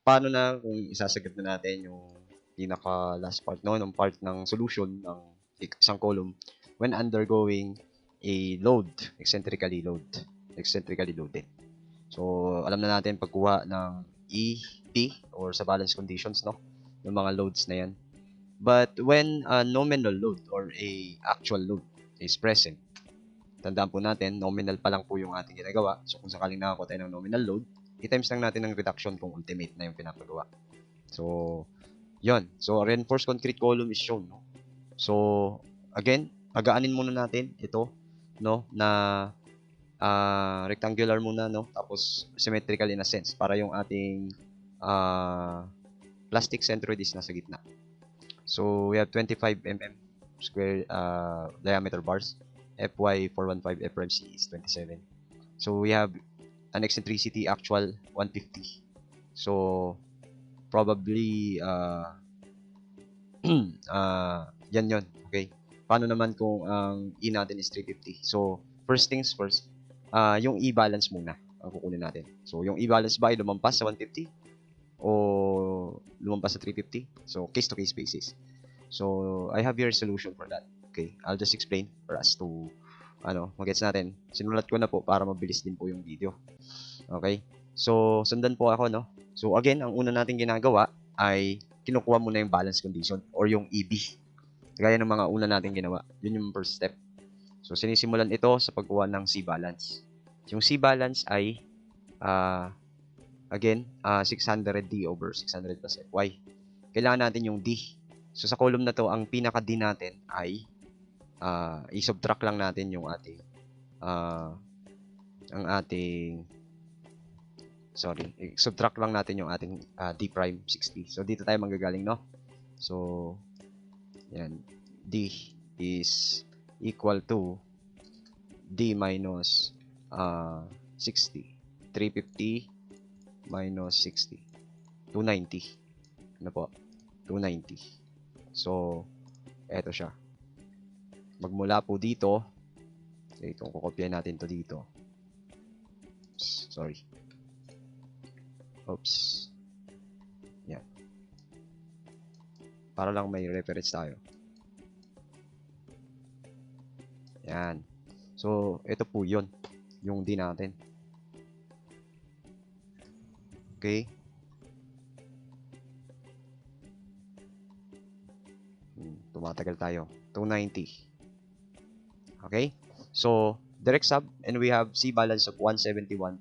paano na kung isasagot na natin yung pinaka last part, no? Ng part ng solution ng isang column when undergoing a load, eccentrically loaded. So, alam na natin pagkuha ng ED or sa balance conditions, no? Yung mga loads na yan. But when a nominal load or a actual load is present, tandaan po natin, nominal pa lang po yung ating ginagawa. So, kung sakaling nakakuha tayo ng nominal load, i-times lang natin ng reduction kung ultimate na yung pinapagawa. So, yun. So, reinforced concrete column is shown, no? So, again, pagaanin muna natin ito, no, na rectangular muna, no? Tapos, symmetrical in a sense para yung ating plastic centroid is nasa gitna. So, we have 25 mm square diameter bars. FY415 FRMC is 27. So, we have an eccentricity actual 150. So, probably, yan yun. Okay? Paano naman kung ang E natin is 350? So, first things first, yung E-balance muna ang kukunin natin. So, yung E-balance ba ay lumampas sa 150? O lumampas sa 350? So, case-to-case basis. So, I have here a solution for that. Okay, I'll just explain for us to, magets natin. Sinulat ko na po para mabilis din po yung video. Okay, so, sundan po ako, no? So, again, ang una natin ginagawa ay kinukuha muna yung balance condition or yung EB. Gaya ng mga una natin ginawa. Yun yung first step. So, sinisimulan ito sa pagkuha ng C-balance. Yung C-balance ay, again, 600D over 600 plus FY. Kailangan natin yung D. So, sa column na to, ang pinaka-D natin ay i-subtract lang natin yung ating i-subtract lang natin yung ating D prime 60. So, dito tayo manggagaling, no? So, yan. D is equal to D minus 60. 350 minus 60. 290. Ano po? 290. So, eto siya. Magmula po dito, itong kukopyahin natin to dito. Sorry. Oops. Yan. Para lang may reference tayo. Yan. So, ito po yun. Yung D natin. Okay. Tumatagal tayo. 290. Okay? So, direct sub, and we have C balance of 171.429.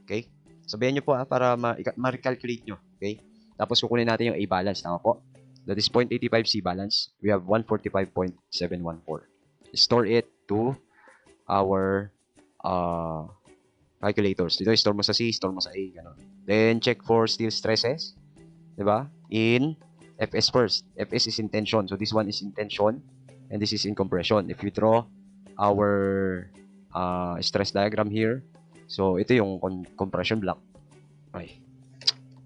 Okay? Sabihin nyo po para ma-recalculate nyo. Okay? Tapos kukunin natin yung A balance. Tama po? That is 0.85 C balance. We have 145.714. Store it to our calculators. Dito, store mo sa C, store mo sa A. Ganun. Then, check for steel stresses. Diba? In FS first. FS is in tension. So, this one is in tension. And this is in compression. If you draw our stress diagram here. So, ito yung compression block. Ay.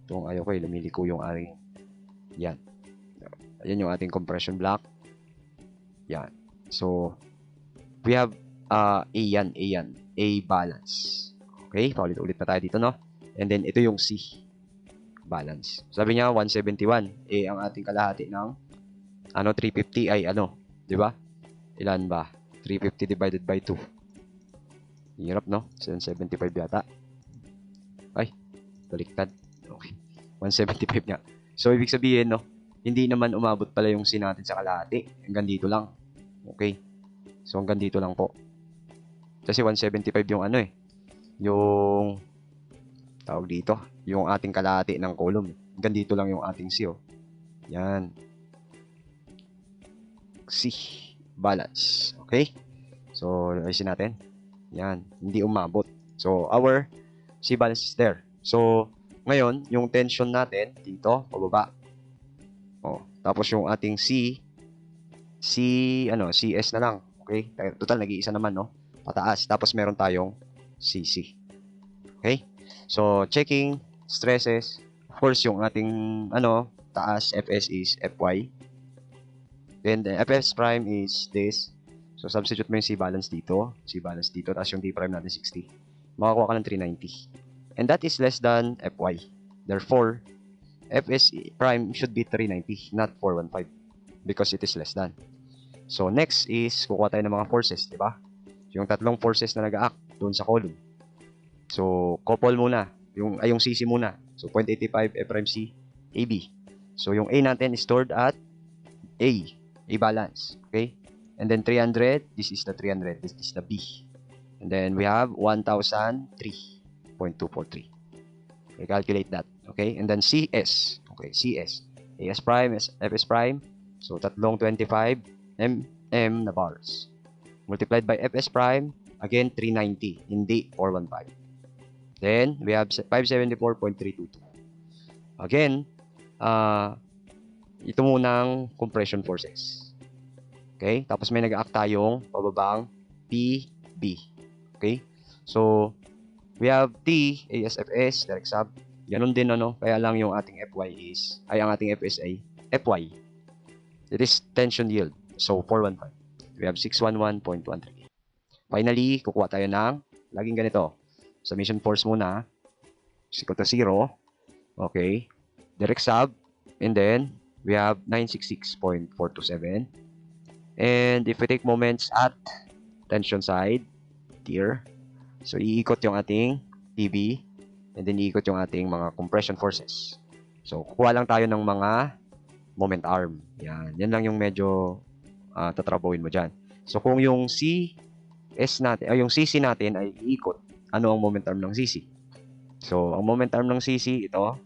Itong ayaw ko lumiliko yung ating. Yan. Ayan yung ating compression block. Yan. So, we have A yan. A balance. Okay? Paulit-ulit na tayo dito, no? And then, ito yung C balance. Sabi niya, 171. Ang ating kalahati ng 350 ay di ba? Ilan ba? 350 divided by 2. Hirap, no? 775 yata. Ay, baliktad. Okay. 175 nga. So, ibig sabihin, no? Hindi naman umabot pala yung C natin sa kalahati. Hanggang dito lang. Okay? So, hanggang dito lang po. Kasi 175 yung yung tawag dito, yung ating kalahati ng column. Hanggang dito lang yung ating C, oh. Yan. C balance. Okay? So, ayusin natin. Yan. Hindi umabot. So, our C balance is there. So, ngayon, yung tension natin dito, pababa. Oh, tapos yung ating CS na lang. Okay? Total, nag-iisa naman, no? Pataas. Tapos, meron tayong CC. Okay? So, checking stresses. Of course, yung ating, taas, FS is FY. Then, the FS prime is this. So, substitute mo yung C balance dito. Tapos yung D prime natin 60. Makakuha ka ng 390. And that is less than FY. Therefore, Fs prime should be 390, not 415 because it is less than. So, next is kukuha tayo ng mga forces, di ba? Yung tatlong forces na nag-act doon sa column. So, couple muna. Yung CC muna. So, 0.85 F prime C, AB. So, yung A natin is stored at A balance. Okay? And then 300, this is the 300, this is the B. And then we have 1003.243. Okay, calculate that. Okay? And then CS. Okay, CS. AS prime, FS prime. So, tatlong 25 mm na bars. Multiplied by Fs prime, again, 390. Hindi 415. Then, we have 574.322. Again, ito munang compression forces. Okay? Tapos may nag-act tayong pababang PB. Okay? So, we have T, ASFS, direct sub. Ganun din, ano? Kaya lang yung ating FY ang ating FS ay FY. It is tension yield. So, 415. We have 611.13. Finally, kukuha tayo ng, laging ganito. Summation force muna. Is equal to 0. Okay. Direct sub. And then, we have 966.427. And if we take moments at tension side, here, so iikot yung ating TB, and then iikot yung ating mga compression forces. So, kukuha lang tayo ng mga moment arm. Yan lang yung medyo tatrabuhin mo dyan. So, kung yung CS natin, yung CC natin ay iikot, ano ang moment arm ng CC? So, ang moment arm ng CC, ito.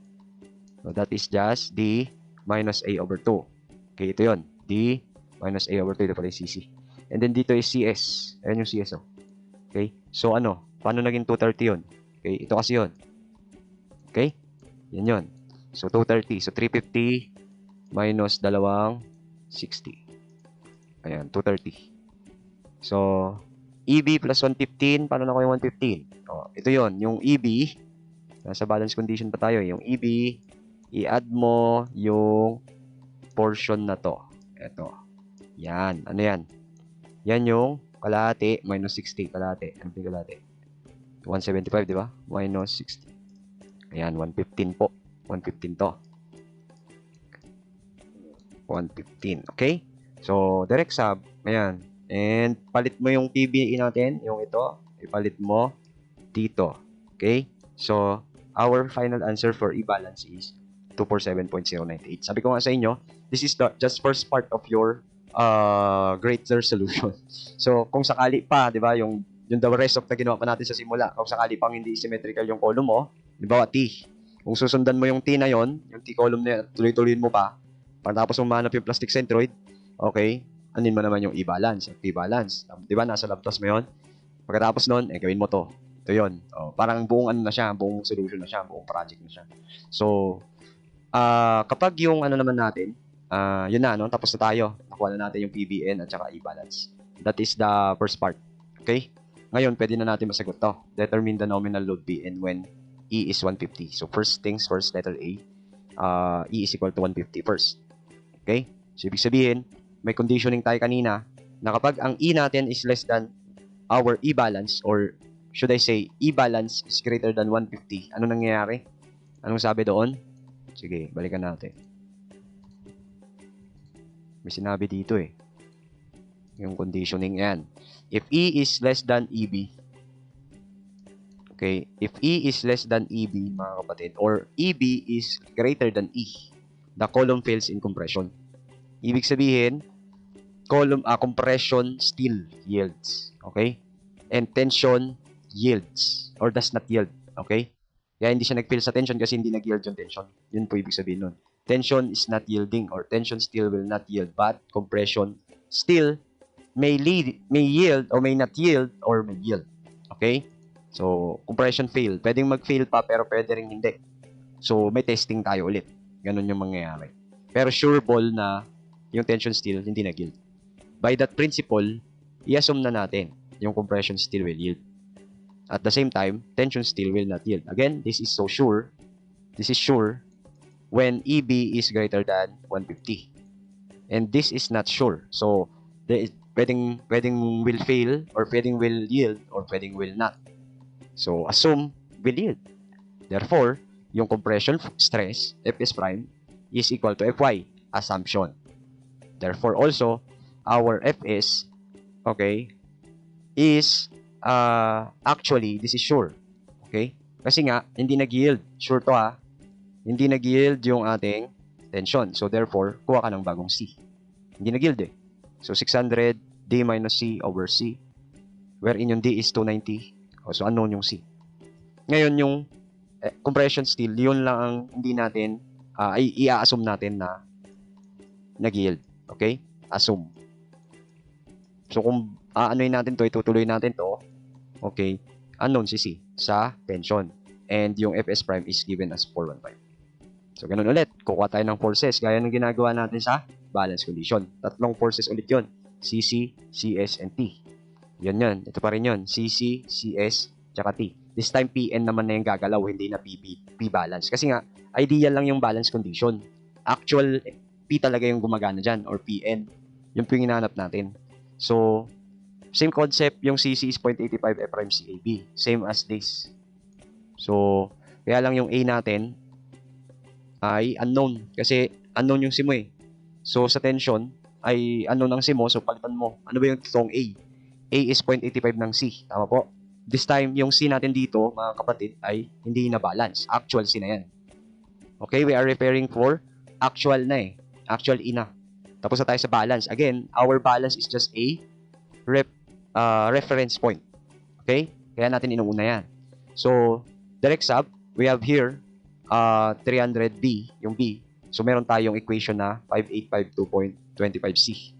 So, that is just D minus A over 2. Okay, ito yun. D minus A over 2. Ito pala yung CC. And then, dito is CS. Ayan yung CS, oh. Okay? So, ano? Paano naging 230 yun? Okay? Ito kasi yun. Okay? Yan yun. So, 230. So, 350 minus 260. Ayan, 230. So, EB plus 115. Paano na ko yung 115? Oh, ito yun. Yung EB, nasa balance condition pa tayo. Yung EB, i-add mo yung portion na to. Ito. Yan. Ano yan? Yan yung kalahati minus 60. Kalahati. Ano yung kalahati? 175, di ba? Minus 60. Ayan, 115 po. 115 to. 115. Okay? So, direct sub. Ayan. And, palit mo yung PBE natin. Yung ito. Ipalit mo dito. Okay? So, our final answer for E-balance is 247.098. Sabi ko nga sa inyo, this is the just first part of your greater solution. So, kung sakali pa, di ba, yung the rest of na ginawa pa natin sa simula, kung sakali pang hindi symmetrical yung column mo, di ba, T. Kung susundan mo yung T na yon, yung T column na yun, tuloy-tuloyin mo pa, pagkatapos mo manap yung plastic centroid, okay, anin mo naman yung E-balance, P-balance. Di ba, nasa labtas mo yun? Pagkatapos nun, gawin mo to. Ito yun. Parang buong ano na siya, buong solution na siya, buong project na siya. So, kapag yung ano naman natin, yun na, no? Tapos na tayo. Nakuha na natin yung PBN at saka E-balance. That is the first part. Okay? Ngayon, pwede na natin masagot to. Determine the nominal load Bn when E is 150. So, first things first, letter A. E is equal to 150 first. Okay? So, ibig sabihin, may conditioning tayo kanina na kapag ang E natin is less than our E-balance, or should I say, E-balance is greater than 150, ano nangyayari? Anong sabi doon? Sige, balikan natin. May sinabi dito eh. Yung conditioning yan. If E is less than EB, okay, if E is less than EB, mga kapatid, or EB is greater than E, the column fails in compression. Ibig sabihin, compression still yields. Okay? And tension yields or does not yield. Okay? Kaya hindi siya nag-fail sa tension kasi hindi nag-yield yung tension. Yun po ibig sabihin nun. Tension is not yielding or tension still will not yield, but compression still may yield or may not yield or may yield. Okay? So, compression fail. Pwedeng mag-fail pa pero pwede rin hindi. So, may testing tayo ulit. Ganun yung mangyayari. Pero sure ball na yung tension still hindi nag-yield. By that principle, i-assume na natin yung compression still will yield. At the same time, tension still will not yield. Again, this is so sure. This is sure when EB is greater than 150. And this is not sure. So, pwedeng will fail, or pwedeng will yield, or pwedeng will not. So, assume will yield. Therefore, yung compression stress, Fs prime, is equal to Fy, assumption. Therefore, also, our Fs, okay, is, actually, this is sure. Okay? Kasi nga, hindi nag-yield. Sure to ha. Hindi nag-yield yung ating tension. So, therefore, kuha ka ng bagong C. Hindi nag-yield eh. So, 600 D minus C over C, wherein yung D is 290. So, unknown yung C. Ngayon, yung compression steel, yun lang ang hindi natin, ay i-assume natin na nag-yield. Okay? Assume. So, kung aanoy natin to, itutuloy natin to, okay, unknown si C sa tension. And yung Fs prime is given as 415. So, ganun ulit. Kukuha tayo ng forces. Gaya ng ginagawa natin sa balance condition. Tatlong forces ulit yun. CC, CS, and T. Yun yun. Ito pa rin yun. CC, CS, tsaka T. This time, PN naman na yung gagalaw, hindi na P-balance. Kasi nga, ideal lang yung balance condition. Actual, P talaga yung gumagana dyan, or PN. Yung pinginanap natin. So, same concept, yung CC is 0.85 F prime CAB. Same as this. So, kaya lang yung A natin ay unknown. Kasi unknown yung C mo eh. So, sa tension, ay unknown ang C mo. So, palitan mo. Ano ba yung totoong A? A is 0.85 ng C. Tama po? This time, yung C natin dito, mga kapatid, ay hindi na balance. Actual C na yan. Okay? We are referring for actual na eh. Actual E na. Tapos na tayo sa balance. Again, our balance is just a reference point. Okay? Kaya natin inuuna yan. So, direct sub, we have here 300B, yung B. So, meron tayong equation na 5852.25C.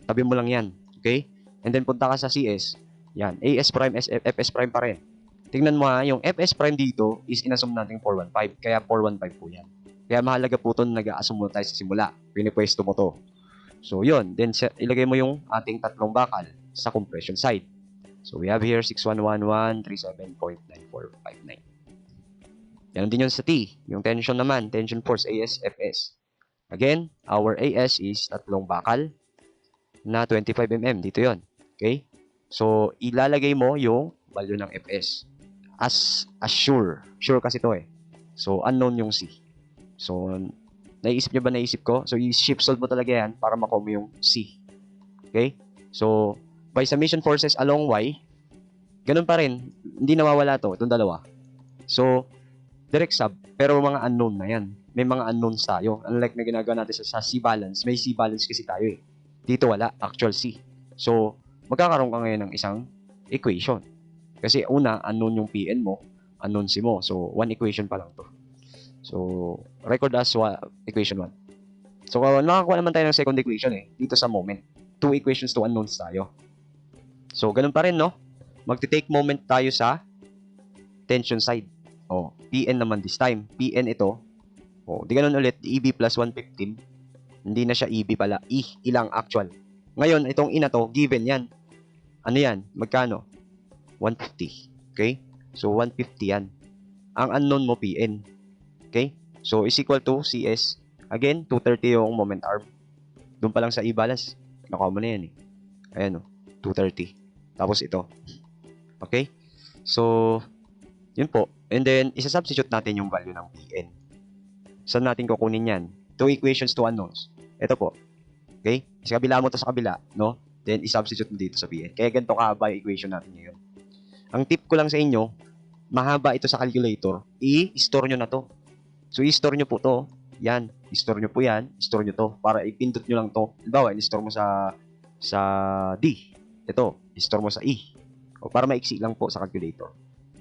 Tabi mo lang yan. Okay? And then, punta ka sa CS. Yan. AS prime, FS prime pa rin. Tingnan mo ha, yung FS prime dito is inassume natin 415. Kaya 415 po yan. Kaya mahalaga po ito na nag-a-assume mo tayo sa simula. Pinipwesto mo to. So, yun. Then, ilagay mo yung ating tatlong bakal sa compression side. So, we have here 611137.9459. Yan din yun sa T. Yung tension naman, tension force, AS, FS. Again, our AS is tatlong bakal na 25 mm. Dito yon. Okay? So, ilalagay mo yung value ng FS. As sure. Sure kasi to eh. So, unknown yung C. So, naisip nyo ba naisip ko? So, i-shift solve mo talaga yan para makuha mo yung C. Okay? So, by summation forces along Y, ganun pa rin. Hindi nawawala to. Itong dalawa. So, direct sub, pero mga unknown na yan. May mga unknowns tayo. Unlike na ginagawa natin sa C balance, may C balance kasi tayo eh. Dito wala, actual C. So, magkakaroon ka ngayon ng isang equation. Kasi una, unknown yung PN mo, unknown C mo. So, one equation pa lang to. So, record as equation 1. So, nakakuha naman tayo ng second equation eh. Dito sa moment. 2 equations to unknowns tayo. So, ganun pa rin, no? Magti-take moment tayo sa tension side. Oh, PN naman this time. PN ito. Oh, di ganun ulit. EB plus 115. Hindi na siya EB pala. Ilang actual. Ngayon, itong ina to, given yan. Ano yan? Magkano? 150. Okay? So, 150 yan. Ang unknown mo, PN. Okay? So, is equal to CS. Again, 230 yung moment arm. Doon pa lang sa E-balance. Nakuha mo na yan eh. Ayan o. 230. Tapos ito. Okay? So, yun po. And then, isa-substitute natin yung value ng PN. Saan natin kukunin yan? 2 equations to unknowns. Ito po. Okay? Sa kabila mo to sa kabila, no? Then, i-substitute mo dito sa PN. Kaya ganito kahaba yung equation natin ngayon. Ang tip ko lang sa inyo, mahaba ito sa calculator, i-store nyo na to. So, i-store nyo po to. Yan. I-store nyo po yan. I-store nyo to. Para ipindot nyo lang to. Halimbawa, i-store mo sa D. Ito. I-store mo sa E. O para maiksi lang po sa calculator.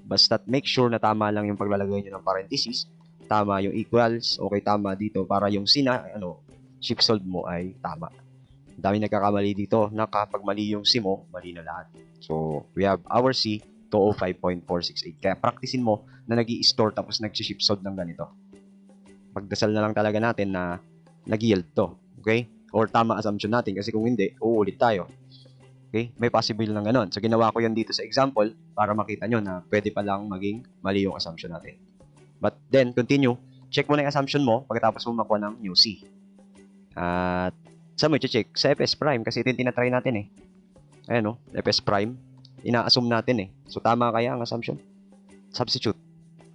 Basta make sure na tama lang yung paglalagay nyo ng parenthesis. Tama yung equals. Okay, tama dito. Para yung shift solve mo ay tama. Ang dami nagkakamali dito na kapag mali yung C mo, mali na lahat. So, we have our C, 205.468. Kaya practicein mo na nag-i-store tapos nag-shift solve ng ganito. Pagdasal na lang talaga natin na nag-yield to. Okay? Or tama assumption natin kasi kung hindi, uulit tayo. Okay? May possible lang ganon. So, ginawa ko yan dito sa example para makita nyo na pwede pa lang maging mali yung assumption natin. But then, continue. Check mo na yung assumption mo pagkatapos mo makuha ng new C. At saan mo i-check? Sa FS prime kasi ito yung tinatry natin eh. Ayan o, FS prime. Ina-assume natin eh. So, tama kaya ang assumption? Substitute.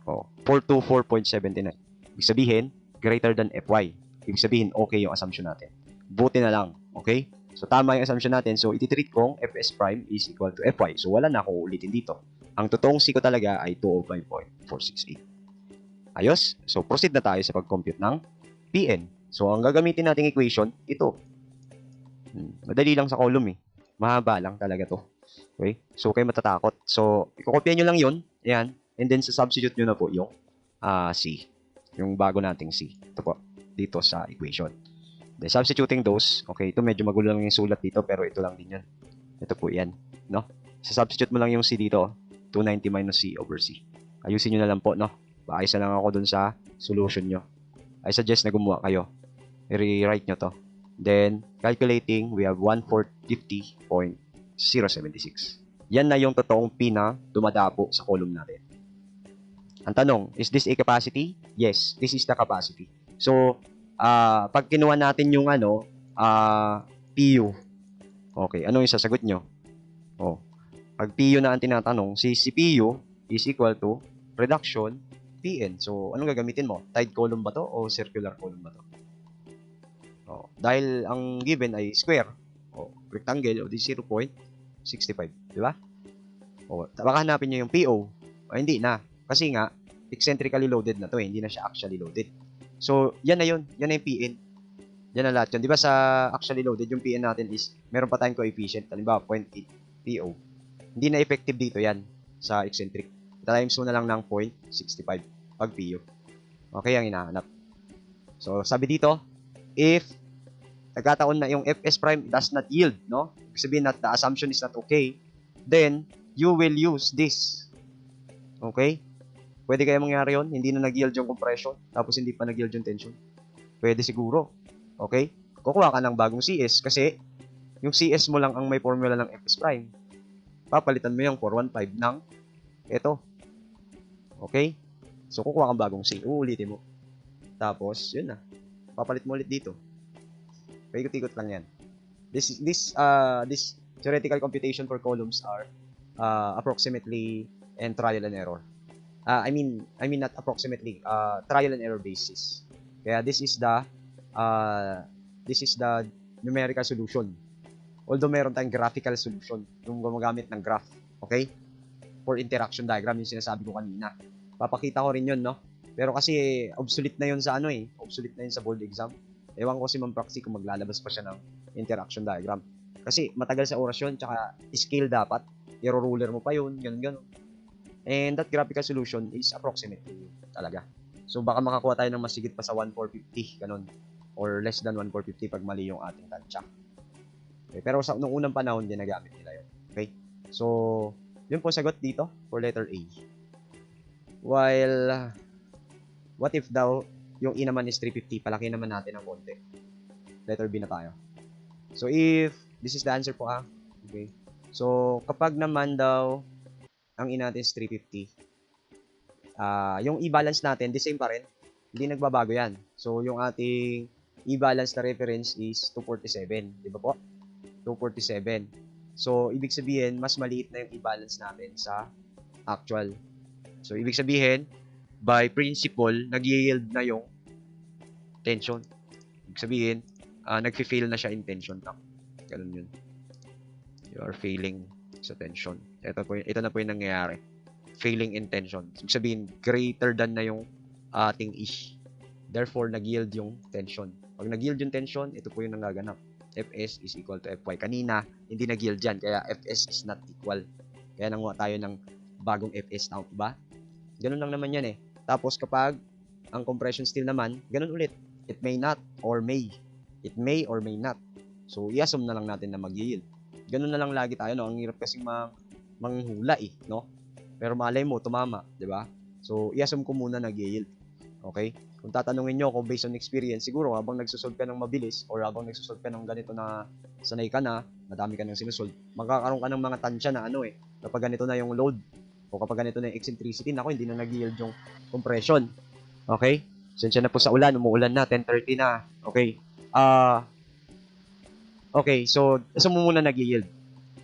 Oh, 424.79. Ibig sabihin, greater than Fy. Ibig sabihin, okay yung assumption natin. Buti na lang. Okay? So, tama yung assumption natin. So, ititreat kong Fs prime is equal to Fy. So, wala na akong ulitin dito. Ang totoong C ko talaga ay 205.468. Ayos? So, proceed na tayo sa pag-compute ng Pn. So, ang gagamitin nating equation, ito. Madali lang sa column eh. Mahaba lang talaga to. Okay? So, kayo matatakot. So, ikokopya nyo lang yun. Ayan. And then, substitute nyo na po yung C. Yung bago nating C. Ito po. Dito sa equation. Then, substituting those. Okay, ito medyo magulo lang yung sulat dito, pero ito lang din yan. Ito po yan. No? Substitute mo lang yung C dito. 290 minus C over C. Ayusin nyo na lang po, no? Paayos na lang ako dun sa solution nyo. I suggest na gumawa kayo. I-rewrite nyo to. Then, calculating, we have 1450.076. Yan na yung totoong P na dumadapo sa column natin. Ang tanong, is this a capacity? Yes, this is the capacity. So, pag kinuha natin yung PU, okay, ano yung sasagot nyo? Oh, pag PU na ang tinatanong, si PU is equal to reduction Pn. So, anong gagamitin mo? Tide column ba to o circular column ba to? Oh, dahil ang given ay square, rectangle, o di 0.65, di ba? O, baka hanapin nyo yung PO. O, hindi na. Kasi nga, eccentrically loaded na to eh. Hindi na siya actually loaded. So, yan na yun. Yan na yung PN. Yan na lahat yun. Di ba sa actually loaded, yung PN natin is, meron pa tayong coefficient. Halimbawa, 0.8 PO. Hindi na effective dito yan sa eccentric. Times mo na lang ng 0.65 pag PO. Okay, ang hinahanap. So, sabi dito, if nagkataon na yung Fs prime does not yield, no? Ibig sabihin that the assumption is not okay, then you will use this. Okay? Pwede kaya mangyari yun? Hindi na nag-yield yung compression, tapos hindi pa nag-yield yung tension. Pwede siguro. Okay? Kukuha ka ng bagong CS kasi yung CS mo lang ang may formula ng Fs prime. Papalitan mo yung 415 ng ito. Okay? So, kukuha kang bagong C. Uulitin mo. Tapos, yun na. Papalit mo ulit dito. Paikot-ikot lang yan. This theoretical computation for columns are approximately and trial and error. I mean not approximately, trial and error basis. Kaya this is the numerical solution. Although meron tayong graphical solution, yung gumagamit ng graph, okay? For interaction diagram, yung sinasabi ko kanina. Papakita ko rin yun, no? Pero kasi obsolete na yun sa obsolete na yun sa board exam. Ewan ko si Ma'am Proxy kung maglalabas pa siya ng interaction diagram. Kasi matagal sa orasyon, tsaka scale dapat. I-ruler mo pa yun, ganun. And that graphical solution is approximate talaga. So baka makakuha tayo ng masigit pa sa 1,450, ganun. Or less than 1,450 pag mali yung ating tansya. Okay, pero nung unang panahon, ginagamit nila yun. Okay? So, yun po sagot dito for letter A. While, what if daw, yung E naman is 350, palaki naman natin ng konti. Letter B na tayo. So, if, this is the answer po okay. So, kapag naman daw, ang E natin is 350, yung E-balance natin, the same pa rin. Hindi nagbabago yan. So, yung ating E-balance na reference is 247. Di ba po? 247. So, ibig sabihin, mas maliit na yung E-balance natin sa actual. So, ibig sabihin, by principle, nag-yield na yung tension. Ibig sabihin, nag-fail na siya in tension lang. Ganun yun. You are failing sa tension. Ito na po yung nangyayari. Failing in tension. Ibig sabihin, greater than na yung ating E. Therefore, nag-yield yung tension. Pag nag-yield yung tension, ito po yung nangaganap. Fs is equal to Fy. Kanina, hindi nag-yield dyan. Kaya Fs is not equal. Kaya nanguha tayo ng bagong Fs now. Diba? Ganun lang naman yan eh. Tapos kapag ang compression steel naman, ganun ulit. It may not or may. It may or may not. So, i-assume na lang natin na mag-yield. Ganun na lang lagi tayo, no? Ang hirap kasing manghula eh, no? Pero malay mo, tumama, di ba? So, i-assume ko muna nag-yield. Okay? Kung tatanungin nyo kung based on experience, siguro habang nagsusolve ka ng mabilis or habang nagsusolve ka ng ganito na sanay ka na, madami ka ng sinusolve, magkakaroon ka ng mga tansya na kapag ganito na yung load o kapag ganito na yung eccentricity, hindi na nag-yield yung compression. Okay? Sensya na po sa ulan, umuulan na, 10:30 na. Okay. Okay, so muna nag-yield.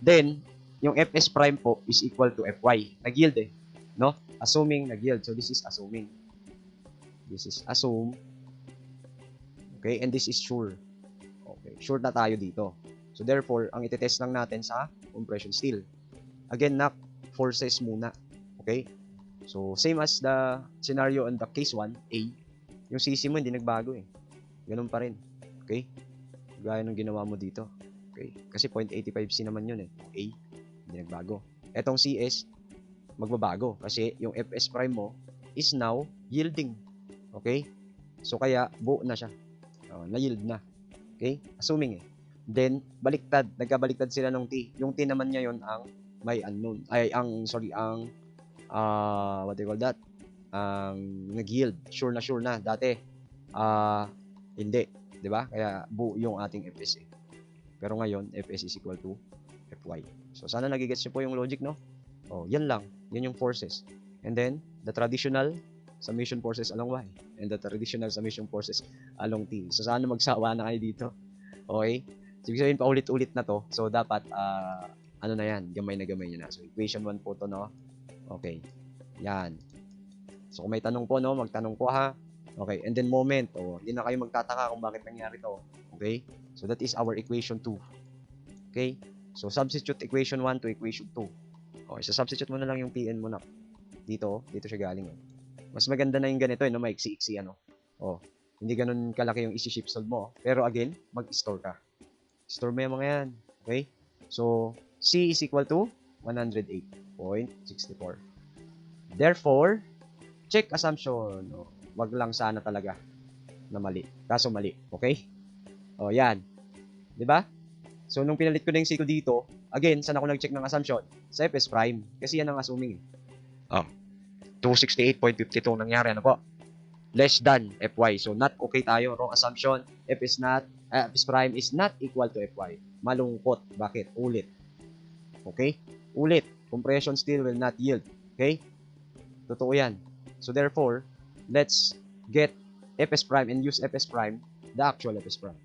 Then, yung Fs prime po is equal to Fy. Nag-yield eh. no? Assuming nag-yield. So, this is assuming. This is assume. Okay, and this is sure. Okay, sure na tayo dito. So, therefore, ang itetest lang natin sa compression steel. Again, knock forces muna. Okay? So, same as the scenario on the case 1, A, yung CC mo hindi nagbago eh. Ganun pa rin. Okay? Gaya ng ginawa mo dito. Okay? Kasi 0.85C naman yun eh. A, hindi nagbago. Etong CS, magbabago. Kasi yung FS prime mo is now yielding. Okay? So, kaya buo na siya. Na-yield na. Okay? Assuming eh. Then, baliktad. Nagkabaliktad sila ng T. Yung T naman niya yon ang may unknown. Ang what do you call that? Nag-yield. Sure na. Dati, hindi. Diba? Kaya buo yung ating FS eh. Pero ngayon, FS is equal to Fy. So, sana nagigets nyo po yung logic, no? Yan lang. Yan yung forces. And then, the traditional summation forces along Y. And the traditional summation forces along T. So, sana magsawa na kayo dito. Okay? So, ibig sabihin, paulit-ulit na to. So, dapat, ano na yan? Gamay nyo na. So, equation 1 po to, no? Okay. Yan. So, kung may tanong po, no? Magtanong po, ha? Okay. And then, moment. Hindi na kayo magtataka kung bakit nangyari to. Okay? So, that is our equation 2. Okay? So, substitute equation 1 to equation 2. Okay. So, substitute mo na lang yung PN mo na. Dito siya galing. Mas maganda na yung ganito, no? Maiksi-iksi, ano? Hindi ganun kalaki yung isi-ship solve mo. Pero, again, mag-store ka. Store mo yung mga yan. Okay? So, C is equal to 108.64. Therefore, check assumption. Wag lang sana talaga na mali. Kaso mali. Okay? Yan. Diba? So, nung pinalit ko na yung C ko dito, again, saan ako nag-check ng assumption? Sa FS prime. Kasi yan ang assuming. 268.52 nangyari. Ano po? Less than Fy. So, not okay tayo. Wrong assumption. Fs prime is not equal to Fy. Malungkot. Bakit? Ulit. Okay? Ulit. Compression steel will not yield. Okay? Totoo yan. So, therefore, let's get Fs prime and use Fs prime, the actual Fs prime.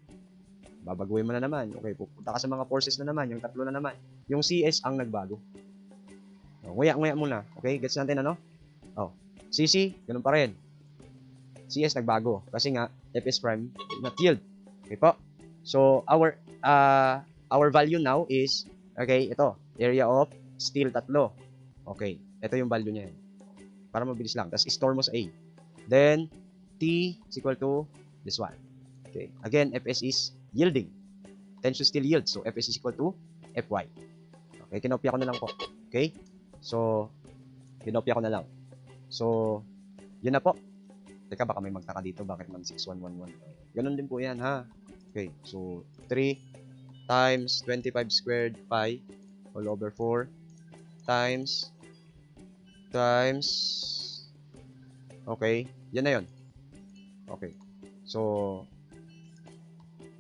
Babaguhin mo na naman. Okay, pupunta ka sa mga forces na naman. Yung tatlo na naman. Yung CS ang nagbago. Nguya muna. Okay? Gets natin ano? CC, ganun pa rin. CS nagbago. Kasi nga, Fs prime not yield. Okay po? So, our value now is, okay, ito. Area of steel 3. Okay. Ito yung value niya. Para mabilis lang. Tapos, store mo sa A. Then, T is equal to this one. Okay. Again, Fs is yielding. Tension steel yield. So, Fs is equal to Fy. Okay. Kinopya ko na lang po. Okay. So, kinopya ko na lang. So, yun na po. Teka, baka may magtaka dito. Bakit man 6111? Ganun din po yan, ha? Okay. So, 3 times 25 squared pi all over 4 times okay. Yan na yun. Okay. So,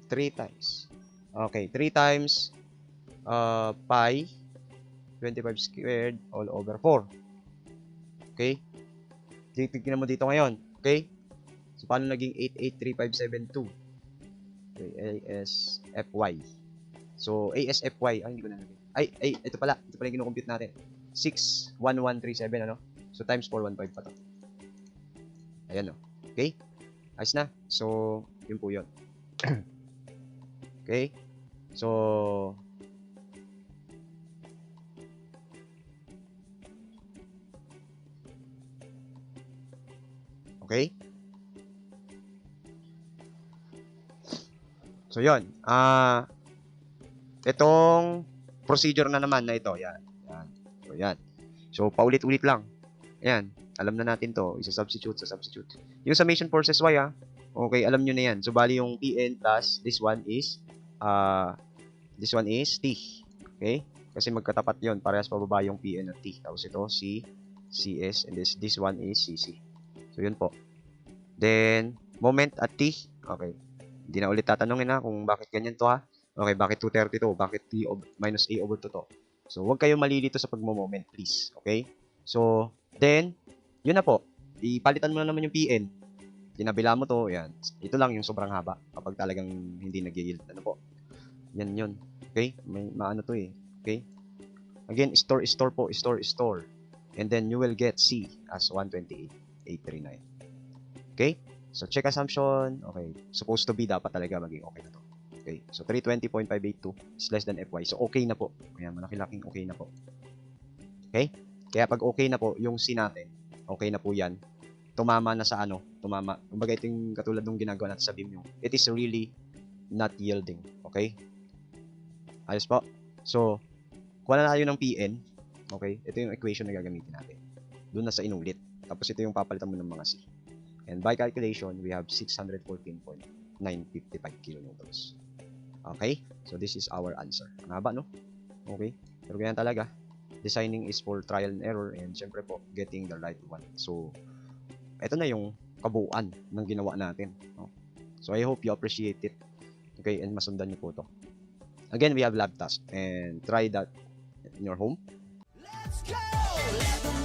3 times. Okay. 3 times pi 25 squared all over 4. Okay. Tignan mo dito ngayon. Okay? So, paano naging 883572? Okay, ASFY. So, ASFY. Hindi ko na nalagay. Ito pala. Ito pala yung kinocompute natin. 61137, ano? So, times 415 pa to. Ayan, no? Okay? Ayos na. So, yun po yun. Okay? So, okay? So, yun. Itong procedure na naman na ito. Yan. So, yan. So, paulit-ulit lang. Ayan. Alam na natin to. Isa-substitute sa substitute. Yung summation forces Y, okay, alam nyo na yan. So, bali yung PN plus this one is T. Okay? Kasi magkatapat yon. Parehas pababa yung PN at T. Tapos ito, C, CS, and this one is CC. So, yun po. Then, moment at T. Okay. Hindi na ulit tatanungin kung bakit ganyan to Okay, bakit 232? Bakit T minus A over 2 to? So, huwag kayong malilito sa pagmo-moment, please. Okay? So, then, yun na po. Ipalitan mo na naman yung PN. Kinabila mo to, yan. Ito lang yung sobrang haba kapag talagang hindi nag-yield. Ano po? Yan yun. Okay? May maano to eh. Okay? Again, store po. Store. And then you will get C as 128,839. Okay? So check assumption. Okay. Supposed to be dapat talaga maging okay na to. Okay. So 320.582 is less than Fy. So okay na po. Ayan, malaki-laking okay na po. Okay? Kaya pag okay na po, yung C natin, okay na po yan. Tumama na sa ano, tumama. Kumbaga ito yung katulad ng ginagawa natin sa beam yung, it is really not yielding. Okay? Ayos po. So, kuha na tayo ng PN. Okay? Ito yung equation na gagamitin natin. Doon na sa inulit. Tapos ito yung papalitan mo ng mga C. And by calculation, we have 614.955 kilonewtons. Okay? So, this is our answer. Ang haba, no? Okay? Pero ganyan talaga. Designing is for trial and error and syempre po, getting the right one. So, ito na yung kabuuan ng ginawa natin. No? So, I hope you appreciate it. Okay? And masundan niyo po to. Again, we have lab task and try that in your home. Let's go!